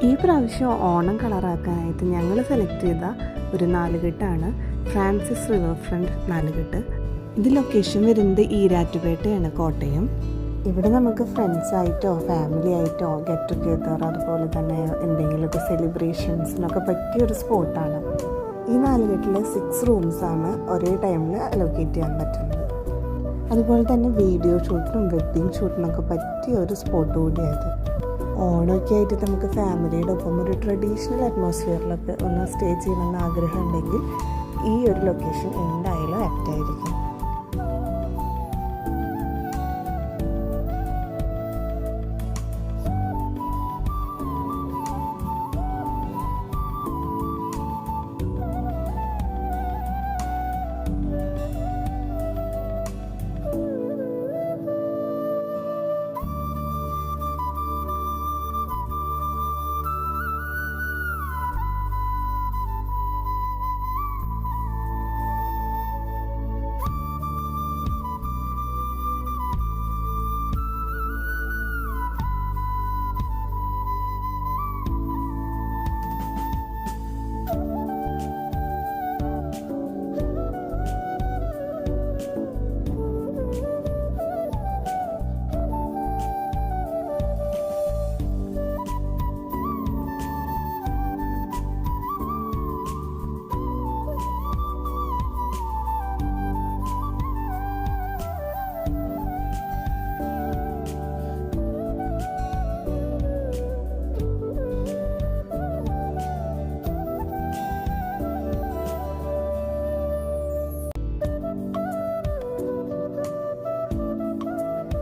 ഈ പ്രാവശ്യം ഓണം കളറാക്കാനായിട്ട് ഞങ്ങൾ സെലക്ട് ചെയ്ത ഒരു നാലുകെട്ടാണ് ഫ്രാൻസിസ് റിവർ ഫ്രണ്ട് നാലുകെട്ട്. ഇത് ലൊക്കേഷൻ വരുന്നത് ഈരാറ്റുപേട്ടയാണ്, കോട്ടയം. ഇവിടെ നമുക്ക് ഫ്രണ്ട്സായിട്ടോ ഫാമിലി ആയിട്ടോ ഗെറ്റ് ടുഗെദർ, അതുപോലെ തന്നെ എന്തെങ്കിലുമൊക്കെ സെലിബ്രേഷൻസിനൊക്കെ പറ്റിയൊരു സ്പോട്ടാണ്. ഈ നാലുകെട്ടിൽ 6 റൂംസാണ് ഒരേ ടൈമിൽ അലോക്കേറ്റ് ചെയ്യാൻ പറ്റുന്നത്. അതുപോലെ തന്നെ വീഡിയോ ഷൂട്ടിനും വെഡ്ഡിങ് ഷൂട്ടിനൊക്കെ പറ്റിയ ഒരു സ്പോട്ട് കൂടിയായത്. ഓണമൊക്കെ ആയിട്ട് നമുക്ക് ഫാമിലിയുടെ ഒപ്പം ഒരു ട്രഡീഷണൽ അറ്റ്മോസ്ഫിയറിലൊക്കെ ഒന്ന് സ്റ്റേ ചെയ്യണമെന്ന് ആഗ്രഹം ഉണ്ടെങ്കിൽ ഈ ഒരു ലൊക്കേഷൻ എന്തായാലും ആപ്റ്റായിരിക്കും.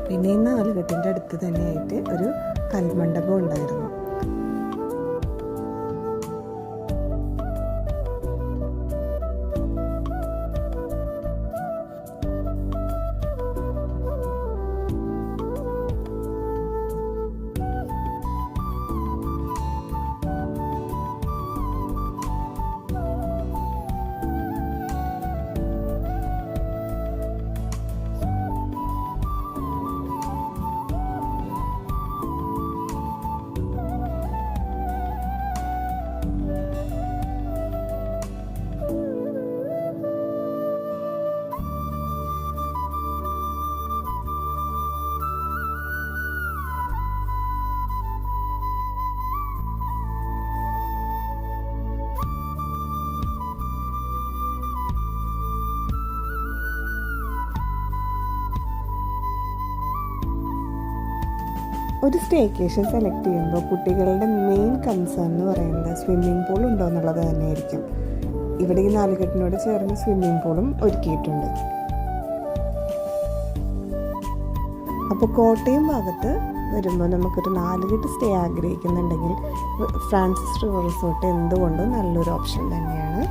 പിന്നെ ഈ നാലുകെട്ടിൻ്റെ അടുത്ത് തന്നെയായിട്ട് ഒരു കൽമണ്ഡപം ഉണ്ടായിരുന്നു. ഒരു സ്റ്റേക്കേഷൻ സെലക്ട് ചെയ്യുമ്പോൾ കുട്ടികളുടെ മെയിൻ കൺസേൺ എന്ന് പറയുന്നത് സ്വിമ്മിംഗ് പൂൾ ഉണ്ടോ എന്നുള്ളത് തന്നെയായിരിക്കും. ഇവിടെ ഈ നാലുകെട്ടിനോട് ചേർന്ന് സ്വിമ്മിംഗ് പൂളും ഒരുക്കിയിട്ടുണ്ട്. അപ്പോൾ കോട്ടയം ഭാഗത്ത് വരുമ്പോൾ നമുക്കൊരു നാലുകെട്ട് സ്റ്റേ ആഗ്രഹിക്കുന്നുണ്ടെങ്കിൽ ഫ്രാൻസിസ് റിവർ റിസോർട്ട് എന്തുകൊണ്ടും നല്ലൊരു ഓപ്ഷൻ തന്നെയാണ്.